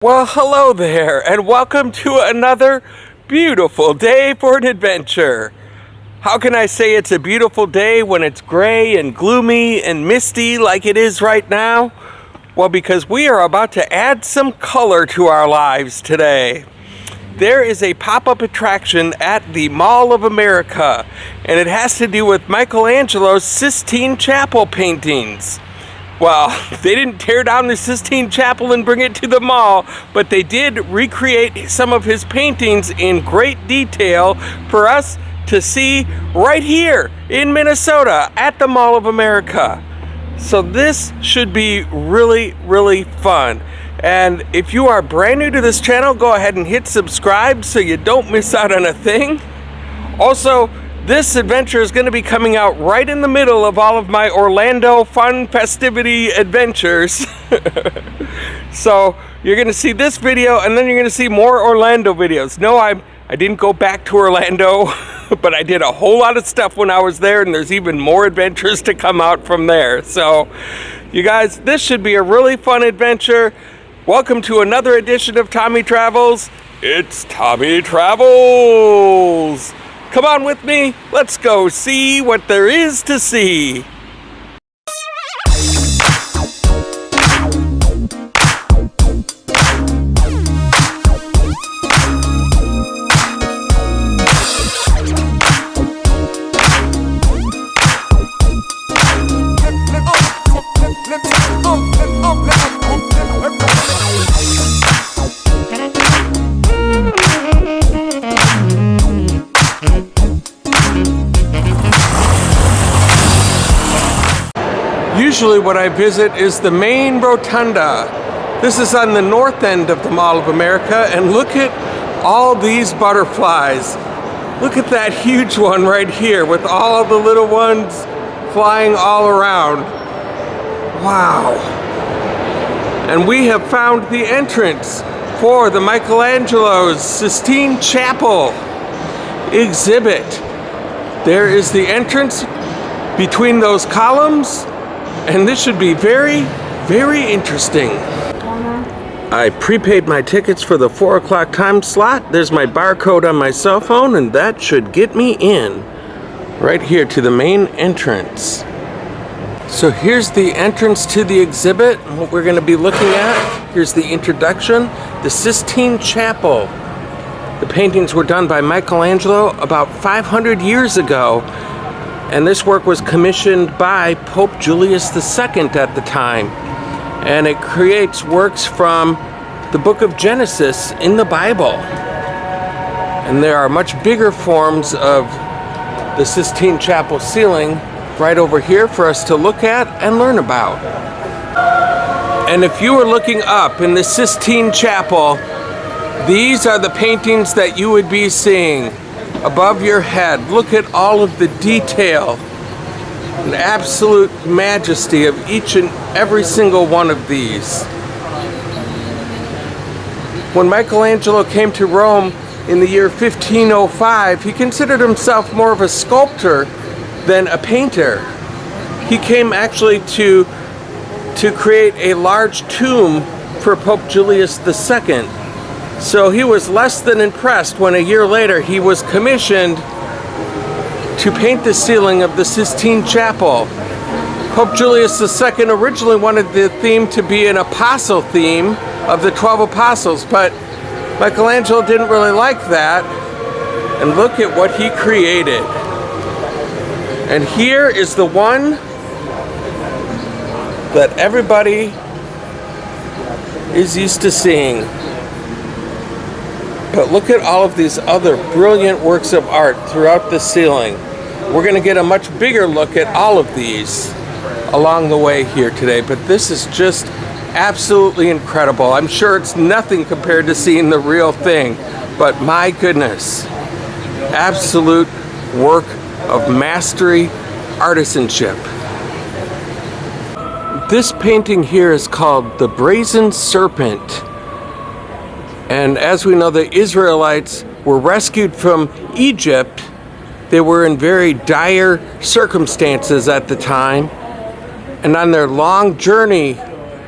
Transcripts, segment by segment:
Well, hello there, and welcome to another beautiful day for an adventure. How can I say it's a beautiful day when it's gray and gloomy and misty like it is right now? Well, because we are about to add some color to our lives today. There is a pop-up attraction at the Mall of America, and it has to do with Michelangelo's Sistine Chapel paintings. Well, they didn't tear down the Sistine Chapel and bring it to the mall, but they did recreate some of his paintings in great detail for us to see right here in Minnesota at the Mall of America. So this should be really, really fun. And if you are brand new to this channel, go ahead and hit subscribe so you don't miss out on a thing. Also, this adventure is going to be coming out right in the middle of all of my Orlando fun festivity adventures. So you're going to see this video and then you're going to see more Orlando videos. No, I didn't go back to Orlando, but I did a whole lot of stuff when I was there, and there's even more adventures to come out from there. So you guys, this should be a really fun adventure. Welcome to another edition of Tommy Travels. It's Tommy Travels. Come on with me, let's go see what there is to see. Usually what I visit is the main rotunda. This is on the north end of the Mall of America, and look at all these butterflies. Look at that huge one right here with all the little ones flying all around. Wow. And we have found the entrance for the Michelangelo's Sistine Chapel Exhibit. There is the entrance between those columns. And this should be very, very interesting. I prepaid my tickets for the 4 o'clock time slot. There's my barcode on my cell phone, and that should get me in right here to the main entrance. So here's the entrance to the exhibit, and what we're going to be looking at. Here's the introduction. The Sistine Chapel. The paintings were done by Michelangelo about 500 years ago. And this work was commissioned by Pope Julius II at the time. And it creates works from the book of Genesis in the Bible. And there are much bigger forms of the Sistine Chapel ceiling right over here for us to look at and learn about. And if you were looking up in the Sistine Chapel, these are the paintings that you would be seeing above your head. Look at all of the detail and absolute majesty of each and every single one of these. When Michelangelo came to Rome in the year 1505, he considered himself more of a sculptor than a painter. He came actually to create a large tomb for Pope Julius II. So he was less than impressed when a year later he was commissioned to paint the ceiling of the Sistine Chapel. Pope Julius II originally wanted the theme to be an apostle theme of the 12 apostles, but Michelangelo didn't really like that. And look at what he created. And here is the one that everybody is used to seeing. But look at all of these other brilliant works of art throughout the ceiling. We're going to get a much bigger look at all of these along the way here today, but this is just absolutely incredible. I'm sure it's nothing compared to seeing the real thing, but my goodness, absolute work of mastery, artisanship. This painting here is called The Brazen Serpent. And as we know, the Israelites were rescued from Egypt. They were in very dire circumstances at the time. And on their long journey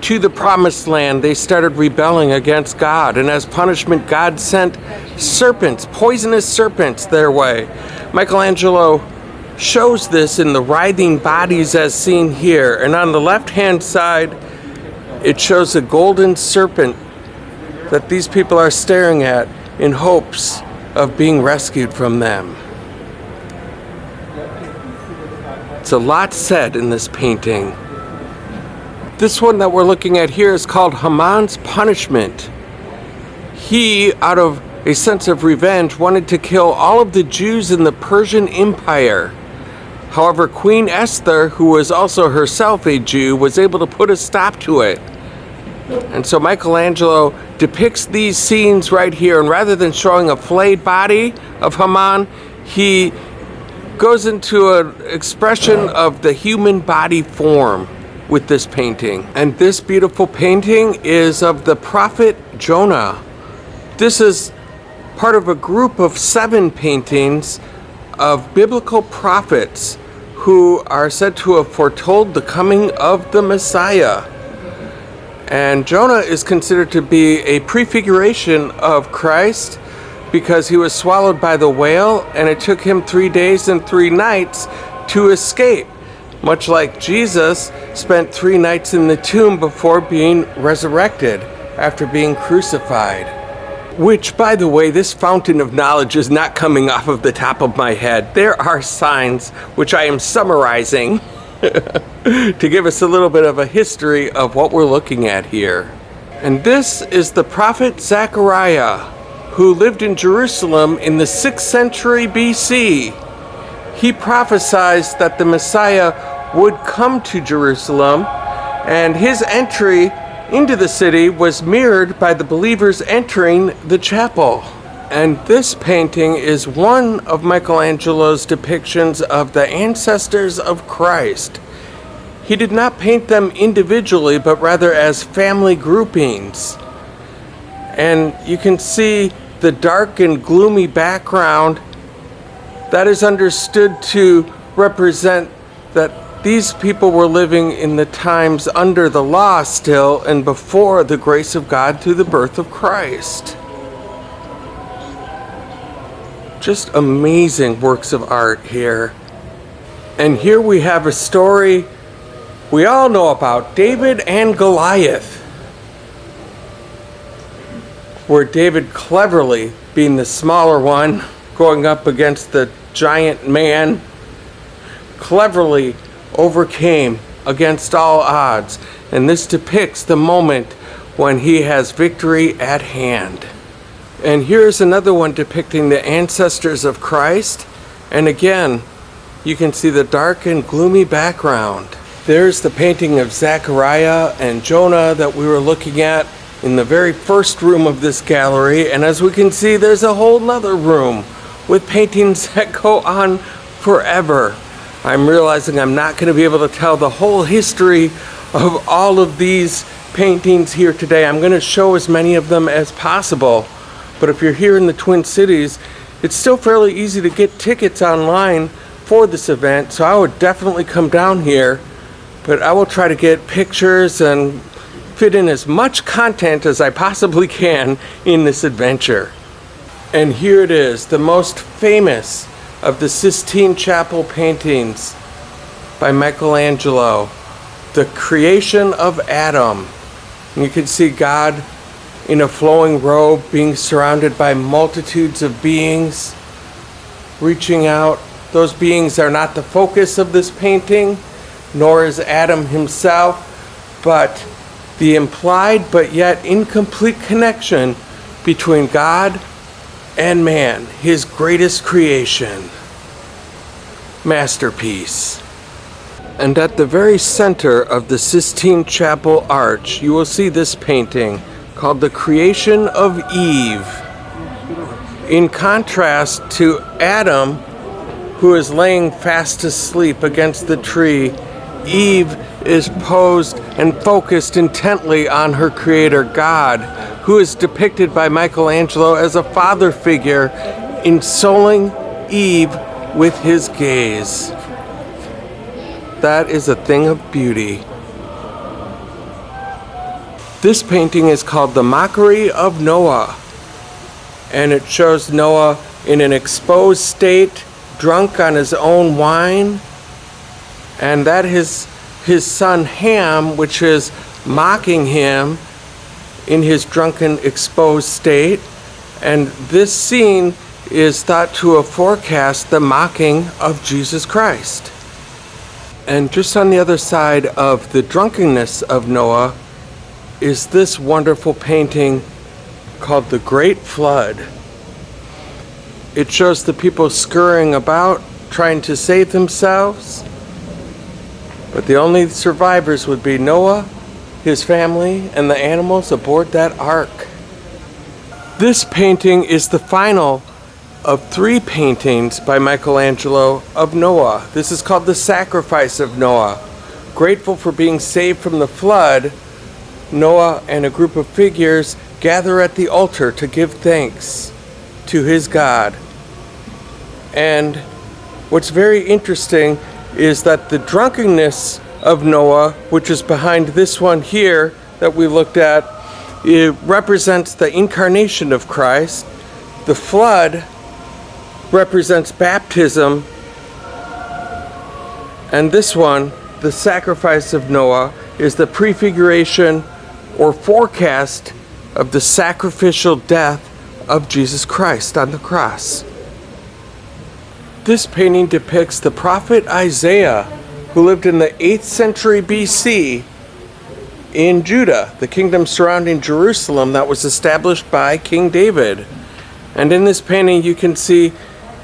to the promised land, they started rebelling against God. And as punishment, God sent serpents, poisonous serpents, their way. Michelangelo shows this in the writhing bodies as seen here. And on the left-hand side, it shows a golden serpent that these people are staring at in hopes of being rescued from them. It's a lot said in this painting. This one that we're looking at here is called Haman's Punishment. He, out of a sense of revenge, wanted to kill all of the Jews in the Persian Empire. However, Queen Esther, who was also herself a Jew, was able to put a stop to it. And so Michelangelo depicts these scenes right here, and rather than showing a flayed body of Haman, he goes into an expression of the human body form with this painting. And this beautiful painting is of the prophet Jonah. This is part of a group of 7 paintings of biblical prophets who are said to have foretold the coming of the Messiah. And Jonah is considered to be a prefiguration of Christ because he was swallowed by the whale, and it took him 3 days and 3 nights to escape. Much like Jesus spent 3 nights in the tomb before being resurrected after being crucified. Which, by the way, this fountain of knowledge is not coming off of the top of my head. There are signs which I am summarizing to give us a little bit of a history of what we're looking at here. And this is the prophet Zechariah, who lived in Jerusalem in the 6th century BC. He prophesied that the Messiah would come to Jerusalem, and his entry into the city was mirrored by the believers entering the chapel. And this painting is one of Michelangelo's depictions of the ancestors of Christ. He did not paint them individually, but rather as family groupings. And you can see the dark and gloomy background that is understood to represent that these people were living in the times under the law still and before the grace of God through the birth of Christ. Just amazing works of art here. And here we have a story we all know about, David and Goliath, where David, cleverly being the smaller one, going up against the giant man, cleverly overcame against all odds. And this depicts the moment when he has victory at hand. And here's another one depicting the ancestors of Christ. And again, you can see the dark and gloomy background. There's the painting of Zechariah and Jonah that we were looking at in the very first room of this gallery. And as we can see, there's a whole nother room with paintings that go on forever. I'm realizing I'm not going to be able to tell the whole history of all of these paintings here today. I'm going to show as many of them as possible. But if you're here in the Twin Cities, it's still fairly easy to get tickets online for this event, so I would definitely come down here. But I will try to get pictures and fit in as much content as I possibly can in this adventure. And here it is, the most famous of the Sistine Chapel paintings by Michelangelo, the creation of Adam. And you can see God in a flowing robe being surrounded by multitudes of beings reaching out. Those beings are not the focus of this painting, nor is Adam himself, but the implied but yet incomplete connection between God and man, his greatest creation, masterpiece. And at the very center of the Sistine Chapel arch, you will see this painting called The Creation of Eve. In contrast to Adam, who is laying fast asleep against the tree, Eve is posed and focused intently on her creator, God, who is depicted by Michelangelo as a father figure, ensoling Eve with his gaze. That is a thing of beauty. This painting is called The Mockery of Noah, and it shows Noah in an exposed state, drunk on his own wine, and that is his son Ham, which is mocking him in his drunken, exposed state. And this scene is thought to have forecast the mocking of Jesus Christ. And just on the other side of the drunkenness of Noah is this wonderful painting called The Great Flood. It shows the people scurrying about, trying to save themselves, but the only survivors would be Noah, his family, and the animals aboard that ark. This painting is the final of 3 paintings by Michelangelo of Noah. This is called The Sacrifice of Noah. Grateful for being saved from the flood, Noah and a group of figures gather at the altar to give thanks to his God. And what's very interesting is that the drunkenness of Noah, which is behind this one here that we looked at, it represents the incarnation of Christ. The flood represents baptism. And this one, the sacrifice of Noah, is the prefiguration or forecast of the sacrificial death of Jesus Christ on the cross. This painting depicts the prophet Isaiah, who lived in the 8th century BC in Judah, the kingdom surrounding Jerusalem that was established by King David. And in this painting you can see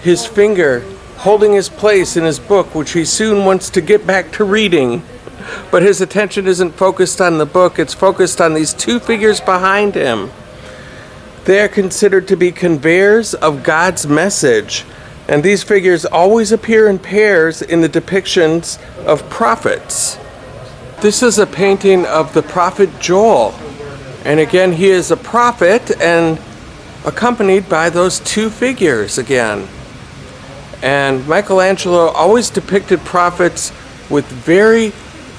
his finger holding his place in his book, which he soon wants to get back to reading. But his attention isn't focused on the book, it's focused on these 2 figures behind him. They are considered to be conveyors of God's message, and these figures always appear in pairs in the depictions of prophets. This is a painting of the prophet Joel, and again he is a prophet and accompanied by those 2 figures again. And Michelangelo always depicted prophets with very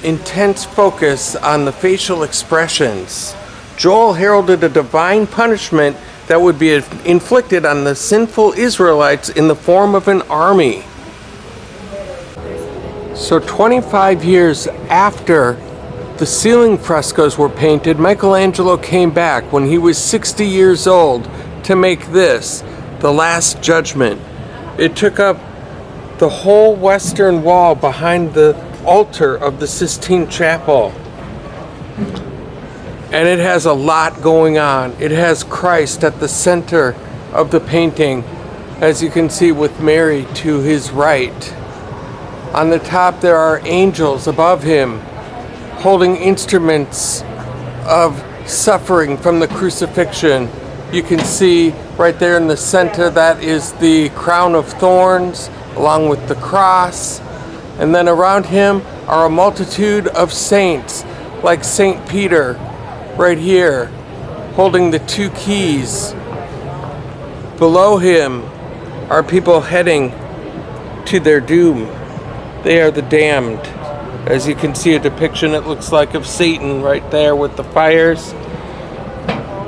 intense focus on the facial expressions. Joel heralded a divine punishment that would be inflicted on the sinful Israelites in the form of an army. So 25 years after the ceiling frescoes were painted, Michelangelo came back when he was 60 years old to make this, the Last Judgment. It took up the whole western wall behind the altar of the Sistine Chapel. And it has a lot going on. It has Christ at the center of the painting, as you can see, with Mary to his right. On the top there are angels above him holding instruments of suffering from the crucifixion. You can see right there in the center, that is the crown of thorns along with the cross. And then around him are a multitude of saints, like Saint Peter right here, holding the 2 keys. Below him are people heading to their doom. They are the damned. As you can see, a depiction, it looks like, of Satan right there with the fires.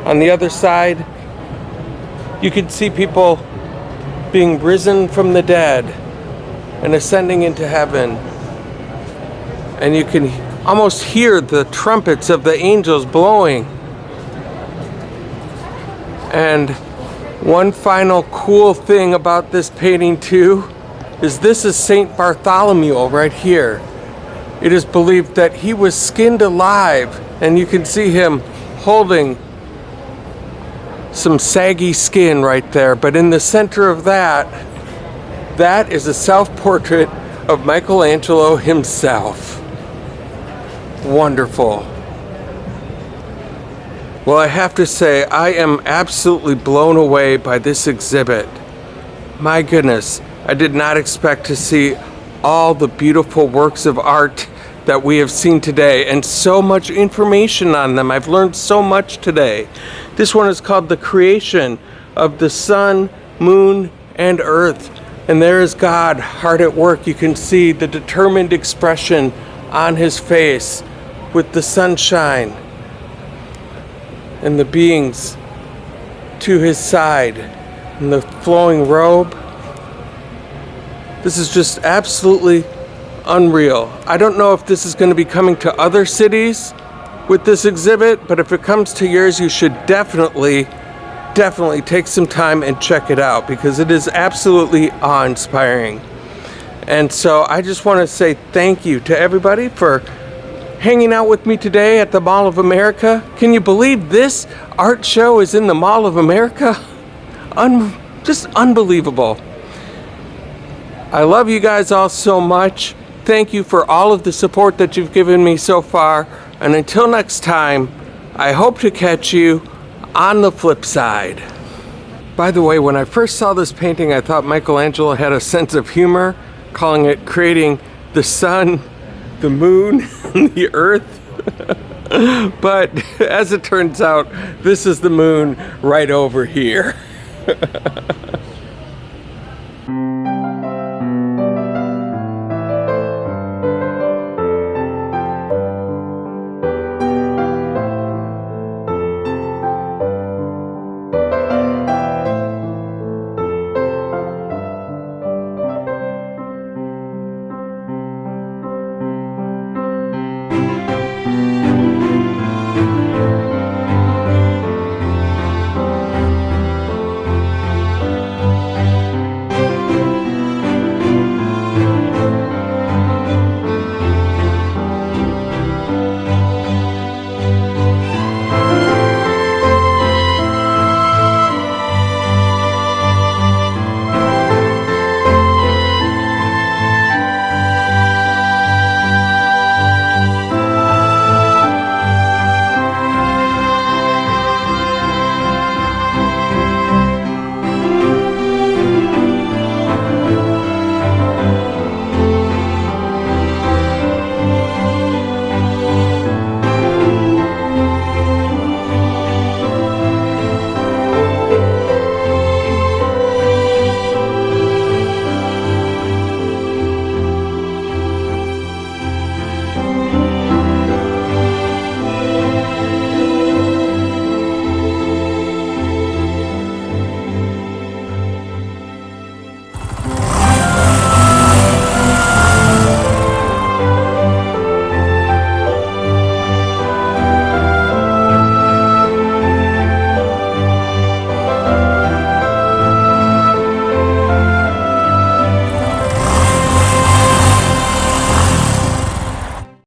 On the other side, you can see people being risen from the dead and ascending into heaven. And you can almost hear the trumpets of the angels blowing. And one final cool thing about this painting too is this is Saint Bartholomew right here. It is believed that he was skinned alive, and you can see him holding some saggy skin right there. But in the center of that is a self-portrait of Michelangelo himself. Wonderful. Well, I have to say, I am absolutely blown away by this exhibit. My goodness, I did not expect to see all the beautiful works of art that we have seen today, and so much information on them. I've learned so much today. This one is called The Creation of the Sun, Moon, and Earth. And there is God hard at work. You can see the determined expression on his face with the sunshine. and the beings to his side in the flowing robe. This is just absolutely unreal. I don't know if this is going to be coming to other cities with this exhibit, but if it comes to yours, you should definitely take some time and check it out, because it is absolutely awe-inspiring. And so I just want to say thank you to everybody for hanging out with me today at the Mall of America. Can you believe this art show is in the Mall of America? Just unbelievable. I love you guys all so much. Thank you for all of the support that you've given me so far. And until next time, I hope to catch you on the flip side. By the way, when I first saw this painting, I thought Michelangelo had a sense of humor, calling it creating the sun, the moon, and the earth. But as it turns out, this is the moon right over here.